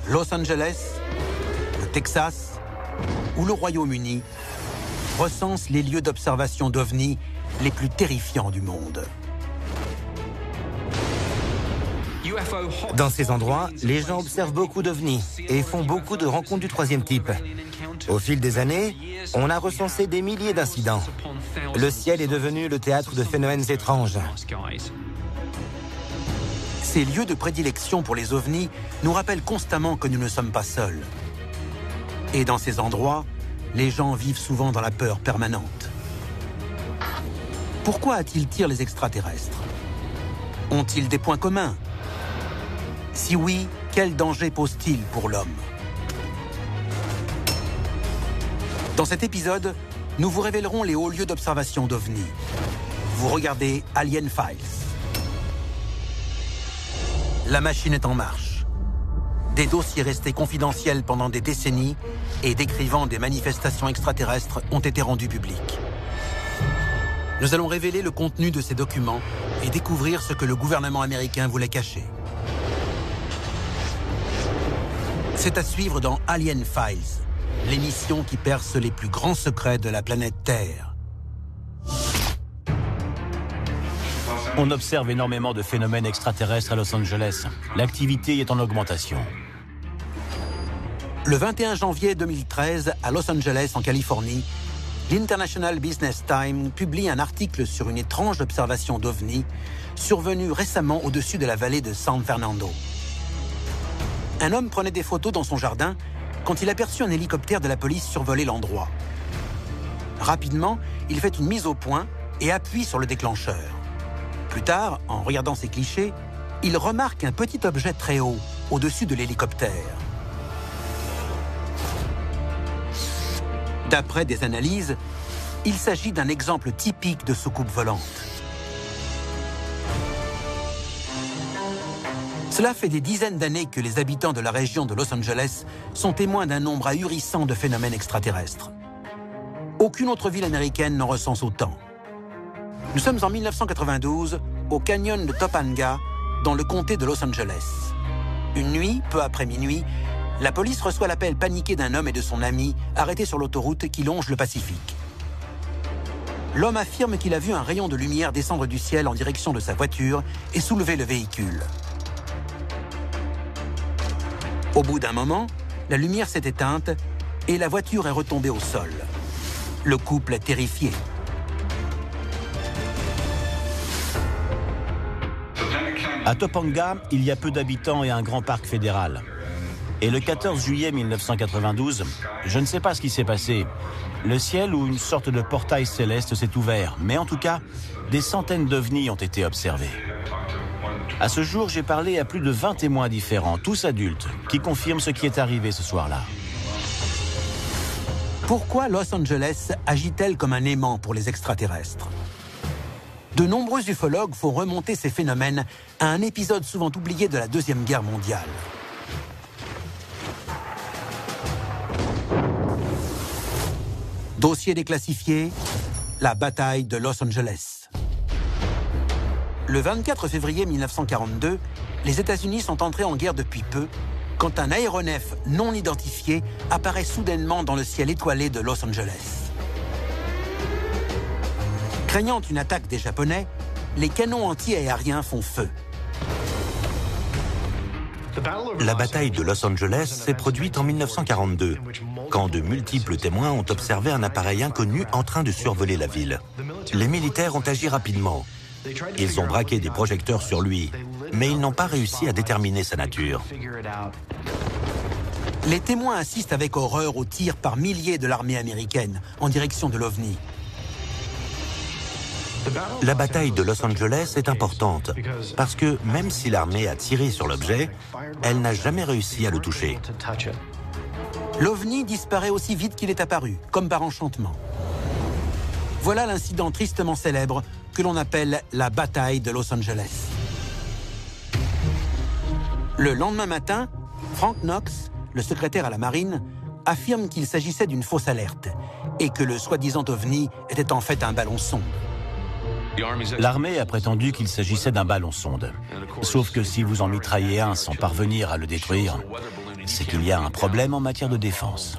Los Angeles, le Texas ou le Royaume-Uni recensent les lieux d'observation d'OVNI les plus terrifiants du monde. Dans ces endroits, les gens observent beaucoup d'OVNI et font beaucoup de rencontres du troisième type. Au fil des années, on a recensé des milliers d'incidents. Le ciel est devenu le théâtre de phénomènes étranges. Ces lieux de prédilection pour les ovnis nous rappellent constamment que nous ne sommes pas seuls. Et dans ces endroits, les gens vivent souvent dans la peur permanente. Pourquoi attirent les extraterrestres? Ont-ils des points communs? Si oui, quel danger pose-t-il pour l'homme? Dans cet épisode, nous vous révélerons les hauts lieux d'observation d'OVNI. Vous regardez Alien Files. La machine est en marche. Des dossiers restés confidentiels pendant des décennies et décrivant des manifestations extraterrestres ont été rendus publics. Nous allons révéler le contenu de ces documents et découvrir ce que le gouvernement américain voulait cacher. C'est à suivre dans Alien Files, l'émission qui perce les plus grands secrets de la planète Terre. On observe énormément de phénomènes extraterrestres à Los Angeles. L'activité est en augmentation. Le 21 janvier 2013, à Los Angeles, en Californie, l'International Business Times publie un article sur une étrange observation d'OVNI survenue récemment au-dessus de la vallée de San Fernando. Un homme prenait des photos dans son jardin quand il aperçut un hélicoptère de la police survoler l'endroit. Rapidement, il fait une mise au point et appuie sur le déclencheur. Plus tard, en regardant ces clichés, il remarque un petit objet très haut, au-dessus de l'hélicoptère. D'après des analyses, il s'agit d'un exemple typique de soucoupe volante. Cela fait des dizaines d'années que les habitants de la région de Los Angeles sont témoins d'un nombre ahurissant de phénomènes extraterrestres. Aucune autre ville américaine n'en recense autant. Nous sommes en 1992, au canyon de Topanga, dans le comté de Los Angeles. Une nuit, peu après minuit, la police reçoit l'appel paniqué d'un homme et de son ami arrêtés sur l'autoroute qui longe le Pacifique. L'homme affirme qu'il a vu un rayon de lumière descendre du ciel en direction de sa voiture et soulever le véhicule. Au bout d'un moment, la lumière s'est éteinte et la voiture est retombée au sol. Le couple est terrifié. À Topanga, il y a peu d'habitants et un grand parc fédéral. Et le 14 juillet 1992, je ne sais pas ce qui s'est passé. Le ciel ou une sorte de portail céleste s'est ouvert, mais en tout cas, des centaines d'ovnis ont été observés. À ce jour, j'ai parlé à plus de 20 témoins différents, tous adultes, qui confirment ce qui est arrivé ce soir-là. Pourquoi Los Angeles agit-elle comme un aimant pour les extraterrestres? De nombreux ufologues font remonter ces phénomènes à un épisode souvent oublié de la Deuxième Guerre mondiale. Dossier déclassifié, la bataille de Los Angeles. Le 24 février 1942, les États-Unis sont entrés en guerre depuis peu quand un aéronef non identifié apparaît soudainement dans le ciel étoilé de Los Angeles. Craignant une attaque des Japonais, les canons anti-aériens font feu. La bataille de Los Angeles s'est produite en 1942, quand de multiples témoins ont observé un appareil inconnu en train de survoler la ville. Les militaires ont agi rapidement. Ils ont braqué des projecteurs sur lui, mais ils n'ont pas réussi à déterminer sa nature. Les témoins assistent avec horreur aux tirs par milliers de l'armée américaine en direction de l'OVNI. La bataille de Los Angeles est importante parce que même si l'armée a tiré sur l'objet, elle n'a jamais réussi à le toucher. L'OVNI disparaît aussi vite qu'il est apparu, comme par enchantement. Voilà l'incident tristement célèbre que l'on appelle la bataille de Los Angeles. Le lendemain matin, Frank Knox, le secrétaire à la marine, affirme qu'il s'agissait d'une fausse alerte et que le soi-disant OVNI était en fait un ballon sonde. L'armée a prétendu qu'il s'agissait d'un ballon sonde. Sauf que si vous en mitraillez un sans parvenir à le détruire, c'est qu'il y a un problème en matière de défense.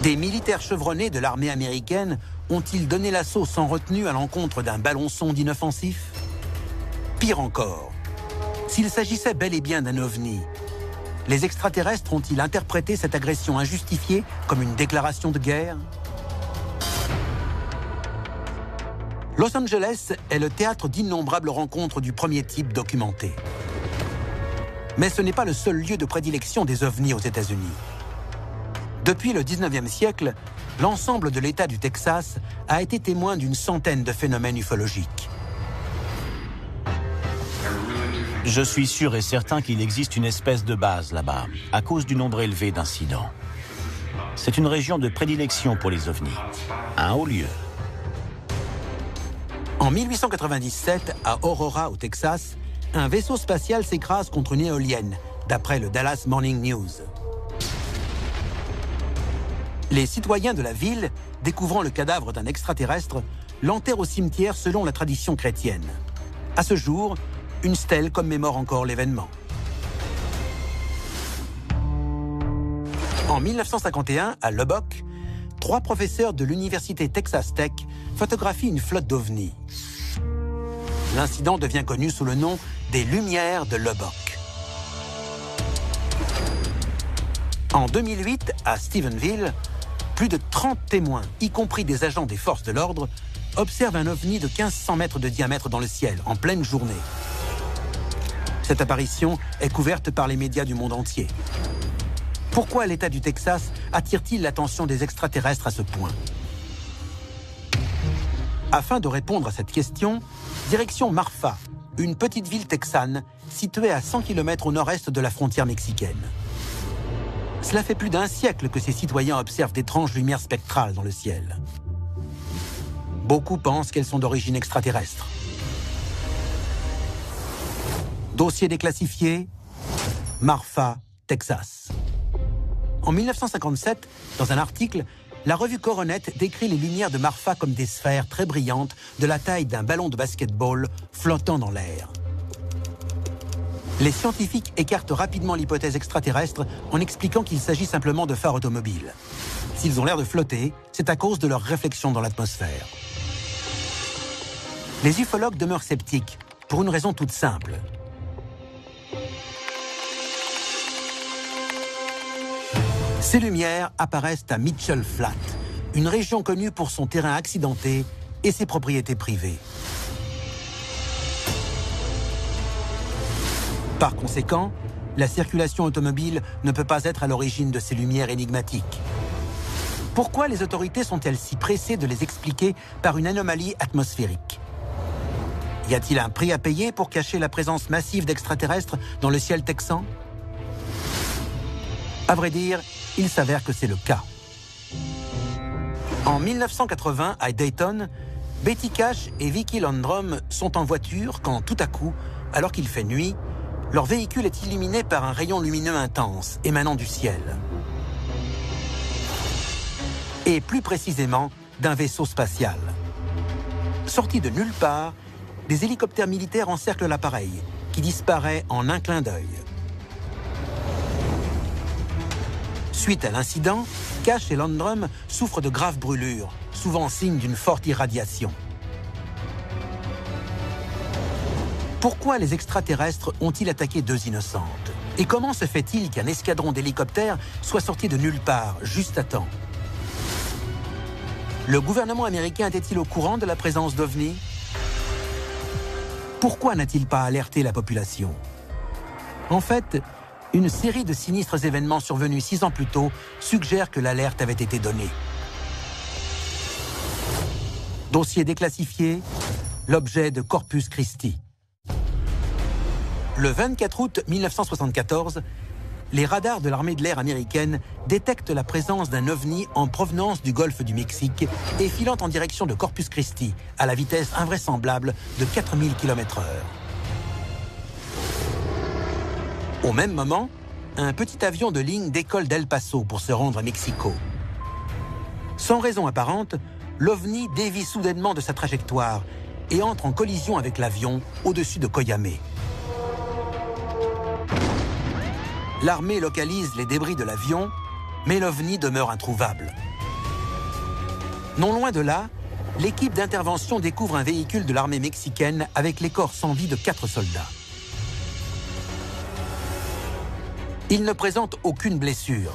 Des militaires chevronnés de l'armée américaine ont-ils donné l'assaut sans retenue à l'encontre d'un ballon-sonde inoffensif? Pire encore, s'il s'agissait bel et bien d'un ovni, les extraterrestres ont-ils interprété cette agression injustifiée comme une déclaration de guerre? Los Angeles est le théâtre d'innombrables rencontres du premier type documentées. Mais ce n'est pas le seul lieu de prédilection des ovnis aux États-Unis. Depuis le 19e siècle, l'ensemble de l'État du Texas a été témoin d'une centaine de phénomènes ufologiques. Je suis sûr et certain qu'il existe une espèce de base là-bas, à cause du nombre élevé d'incidents. C'est une région de prédilection pour les ovnis, un haut lieu. En 1897, à Aurora, au Texas, un vaisseau spatial s'écrase contre une éolienne, d'après le Dallas Morning News. Les citoyens de la ville, découvrant le cadavre d'un extraterrestre, l'enterrent au cimetière selon la tradition chrétienne. À ce jour, une stèle commémore encore l'événement. En 1951, à Lubbock, 3 professeurs de l'université Texas Tech photographient une flotte d'ovnis. L'incident devient connu sous le nom des Lumières de Lubbock. En 2008, à Stephenville, plus de 30 témoins, y compris des agents des forces de l'ordre, observent un ovni de 1500 mètres de diamètre dans le ciel, en pleine journée. Cette apparition est couverte par les médias du monde entier. Pourquoi l'État du Texas attire-t-il l'attention des extraterrestres à ce point? Afin de répondre à cette question, direction Marfa, une petite ville texane située à 100 km au nord-est de la frontière mexicaine. Cela fait plus d'1 siècle que ces citoyens observent d'étranges lumières spectrales dans le ciel. Beaucoup pensent qu'elles sont d'origine extraterrestre. Dossier déclassifié, Marfa, Texas. En 1957, dans un article, la revue Coronet décrit les lumières de Marfa comme des sphères très brillantes de la taille d'un ballon de basket-ball flottant dans l'air. Les scientifiques écartent rapidement l'hypothèse extraterrestre en expliquant qu'il s'agit simplement de phares automobiles. S'ils ont l'air de flotter, c'est à cause de leur réflexion dans l'atmosphère. Les ufologues demeurent sceptiques, pour une raison toute simple. Ces lumières apparaissent à Mitchell Flat, une région connue pour son terrain accidenté et ses propriétés privées. Par conséquent, la circulation automobile ne peut pas être à l'origine de ces lumières énigmatiques. Pourquoi les autorités sont-elles si pressées de les expliquer par une anomalie atmosphérique? Y a-t-il un prix à payer pour cacher la présence massive d'extraterrestres dans le ciel texan? À vrai dire, il s'avère que c'est le cas. En 1980, à Dayton, Betty Cash et Vicky Landrum sont en voiture quand tout à coup, alors qu'il fait nuit, leur véhicule est illuminé par un rayon lumineux intense émanant du ciel. Et plus précisément, d'un vaisseau spatial. Sorti de nulle part, des hélicoptères militaires encerclent l'appareil, qui disparaît en un clin d'œil. Suite à l'incident, Cash et Landrum souffrent de graves brûlures, souvent signe d'une forte irradiation. Pourquoi les extraterrestres ont-ils attaqué 2 innocentes? Et comment se fait-il qu'un escadron d'hélicoptères soit sorti de nulle part, juste à temps? Le gouvernement américain était-il au courant de la présence d'OVNI? Pourquoi n'a-t-il pas alerté la population? En fait, une série de sinistres événements survenus 6 ans plus tôt suggère que l'alerte avait été donnée. Dossier déclassifié, l'objet de Corpus Christi. Le 24 août 1974, les radars de l'armée de l'air américaine détectent la présence d'un ovni en provenance du golfe du Mexique et filant en direction de Corpus Christi à la vitesse invraisemblable de 4000 km/h. Au même moment, un petit avion de ligne décolle d'El Paso pour se rendre à Mexico. Sans raison apparente, l'OVNI dévie soudainement de sa trajectoire et entre en collision avec l'avion au-dessus de Coyamé. L'armée localise les débris de l'avion, mais l'OVNI demeure introuvable. Non loin de là, l'équipe d'intervention découvre un véhicule de l'armée mexicaine avec les corps sans vie de 4 soldats. Ils ne présentent aucune blessure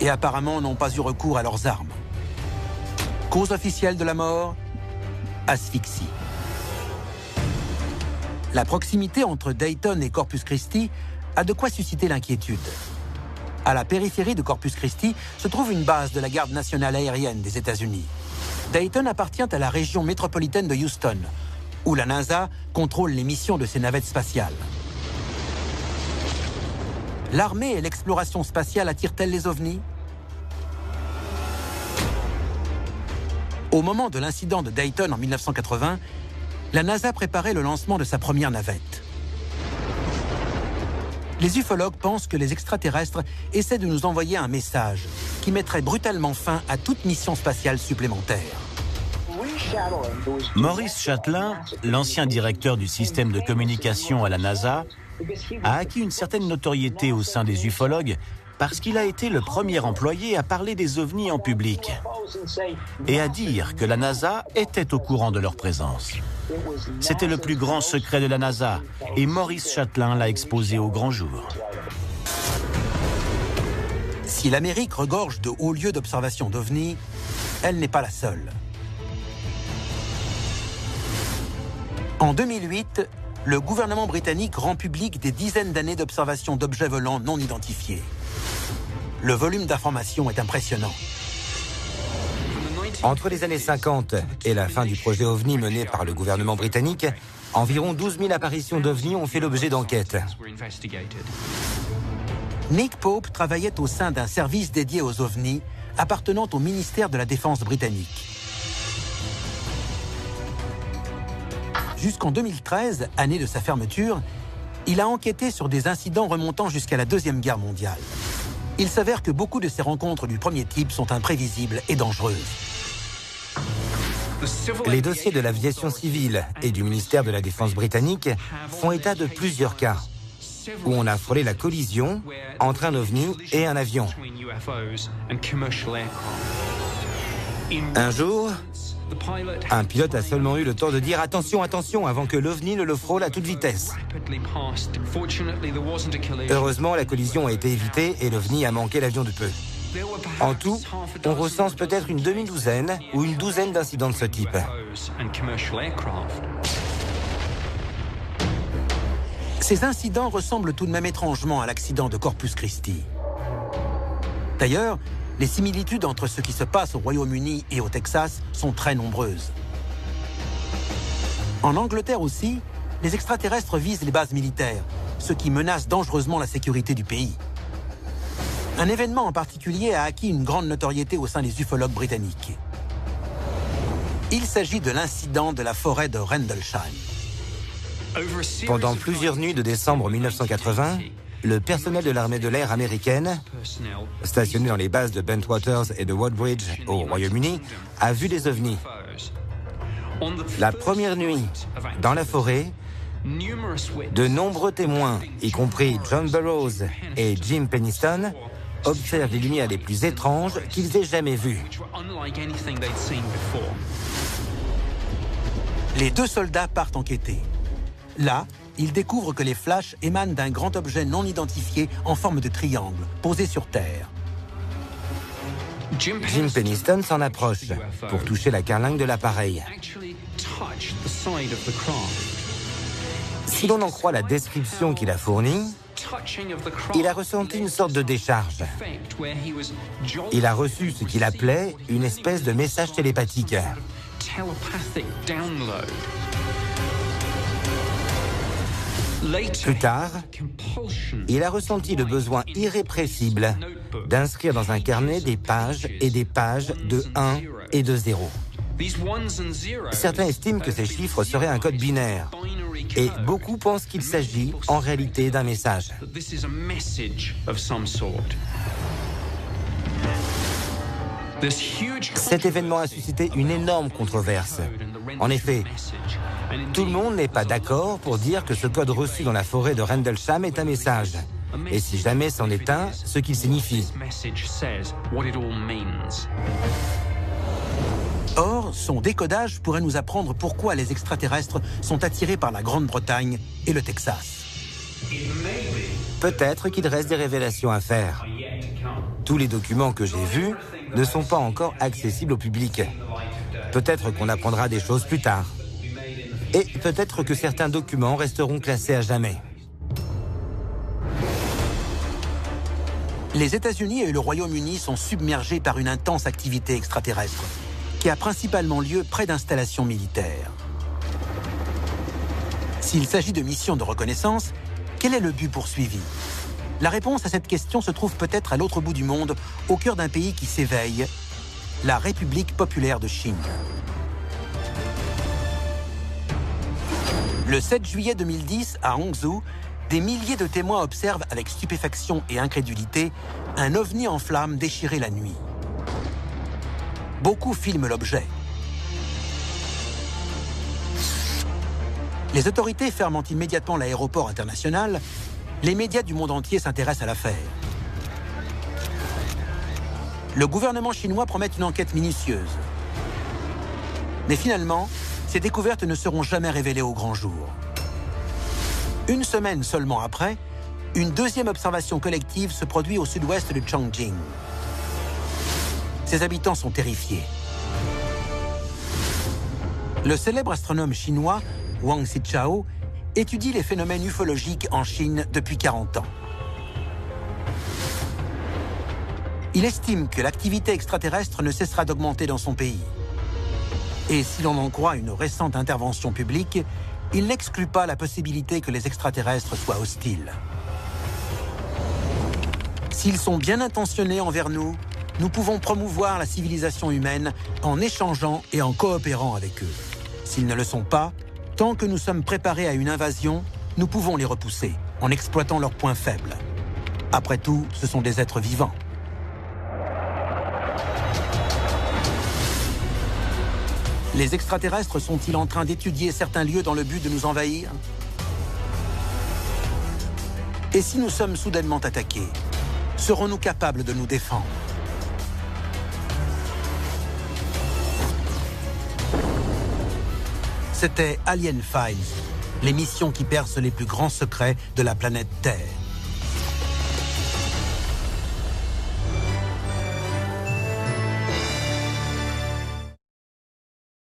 et apparemment n'ont pas eu recours à leurs armes. Cause officielle de la mort, asphyxie. La proximité entre Dayton et Corpus Christi a de quoi susciter l'inquiétude. À la périphérie de Corpus Christi se trouve une base de la Garde nationale aérienne des États-Unis. Dayton appartient à la région métropolitaine de Houston, où la NASA contrôle les missions de ses navettes spatiales. L'armée et l'exploration spatiale attirent-elles les ovnis? Au moment de l'incident de Dayton en 1980, la NASA préparait le lancement de sa première navette. Les ufologues pensent que les extraterrestres essaient de nous envoyer un message qui mettrait brutalement fin à toute mission spatiale supplémentaire. Maurice Chatelain, l'ancien directeur du système de communication à la NASA, a acquis une certaine notoriété au sein des ufologues parce qu'il a été le premier employé à parler des ovnis en public et à dire que la NASA était au courant de leur présence. C'était le plus grand secret de la NASA et Maurice Chatelain l'a exposé au grand jour. Si l'Amérique regorge de hauts lieux d'observation d'ovnis, elle n'est pas la seule. En 2008, le gouvernement britannique rend public des dizaines d'années d'observation d'objets volants non identifiés. Le volume d'informations est impressionnant. Entre les années 50 et la fin du projet OVNI mené par le gouvernement britannique, environ 12 000 apparitions d'OVNI ont fait l'objet d'enquêtes. Nick Pope travaillait au sein d'un service dédié aux ovnis appartenant au ministère de la Défense britannique. Jusqu'en 2013, année de sa fermeture, il a enquêté sur des incidents remontant jusqu'à la Deuxième Guerre mondiale. Il s'avère que beaucoup de ces rencontres du premier type sont imprévisibles et dangereuses. Les dossiers de l'aviation civile et du ministère de la Défense britannique font état de plusieurs cas où on a frôlé la collision entre un ovni et un avion. Un jour, un pilote a seulement eu le temps de dire « Attention, attention » avant que l'ovni ne le frôle à toute vitesse. Heureusement, la collision a été évitée et l'ovni a manqué l'avion de peu. En tout, on recense peut-être une demi-douzaine ou une douzaine d'incidents de ce type. Ces incidents ressemblent tout de même étrangement à l'accident de Corpus Christi. D'ailleurs, les similitudes entre ce qui se passe au Royaume-Uni et au Texas sont très nombreuses. En Angleterre aussi, les extraterrestres visent les bases militaires, ce qui menace dangereusement la sécurité du pays. Un événement en particulier a acquis une grande notoriété au sein des ufologues britanniques. Il s'agit de l'incident de la forêt de Rendlesham. Pendant plusieurs nuits de décembre 1980, le personnel de l'armée de l'air américaine, stationné dans les bases de Bentwaters et de Woodbridge au Royaume-Uni, a vu des ovnis. La première nuit, dans la forêt, de nombreux témoins, y compris John Burroughs et Jim Penniston, observent les lumières les plus étranges qu'ils aient jamais vues. Les deux soldats partent enquêter. Là, ils découvrent que les flashs émanent d'un grand objet non identifié en forme de triangle, posé sur Terre. Jim Penniston s'en approche pour toucher la carlingue de l'appareil. Si l'on en croit la description qu'il a fournie, il a ressenti une sorte de décharge. Il a reçu ce qu'il appelait une espèce de message télépathique. Plus tard, il a ressenti le besoin irrépressible d'inscrire dans un carnet des pages et des pages de 1 et de 0. Certains estiment que ces chiffres seraient un code binaire et beaucoup pensent qu'il s'agit en réalité d'un message. Cet événement a suscité une énorme controverse. En effet, tout le monde n'est pas d'accord pour dire que ce code reçu dans la forêt de Rendlesham est un message. et si jamais c'en est un, ce qu'il signifie. Or, son décodage pourrait nous apprendre pourquoi les extraterrestres sont attirés par la Grande-Bretagne et le Texas. Peut-être qu'il reste des révélations à faire. Tous les documents que j'ai vus ne sont pas encore accessibles au public. Peut-être qu'on apprendra des choses plus tard. Et peut-être que certains documents resteront classés à jamais. Les États-Unis et le Royaume-Uni sont submergés par une intense activité extraterrestre qui a principalement lieu près d'installations militaires. S'il s'agit de missions de reconnaissance, quel est le but poursuivi? La réponse à cette question se trouve peut-être à l'autre bout du monde, au cœur d'un pays qui s'éveille, la République populaire de Chine. Le 7 juillet 2010, à Hangzhou, des milliers de témoins observent avec stupéfaction et incrédulité un ovni en flammes déchirer la nuit. Beaucoup filment l'objet. Les autorités ferment immédiatement l'aéroport international. Les médias du monde entier s'intéressent à l'affaire. Le gouvernement chinois promet une enquête minutieuse. Mais finalement, ces découvertes ne seront jamais révélées au grand jour. Une semaine seulement après, une deuxième observation collective se produit au sud-ouest de Chongqing. Ses habitants sont terrifiés. Le célèbre astronome chinois Wang Xichao étudie les phénomènes ufologiques en Chine depuis 40 ans. Il estime que l'activité extraterrestre ne cessera d'augmenter dans son pays. Et si l'on en croit une récente intervention publique, il n'exclut pas la possibilité que les extraterrestres soient hostiles. S'ils sont bien intentionnés envers nous, nous pouvons promouvoir la civilisation humaine en échangeant et en coopérant avec eux. S'ils ne le sont pas, tant que nous sommes préparés à une invasion, nous pouvons les repousser en exploitant leurs points faibles. Après tout, ce sont des êtres vivants. Les extraterrestres sont-ils en train d'étudier certains lieux dans le but de nous envahir? Et si nous sommes soudainement attaqués, serons-nous capables de nous défendre? C'était Alien Files, l'émission qui perce les plus grands secrets de la planète Terre.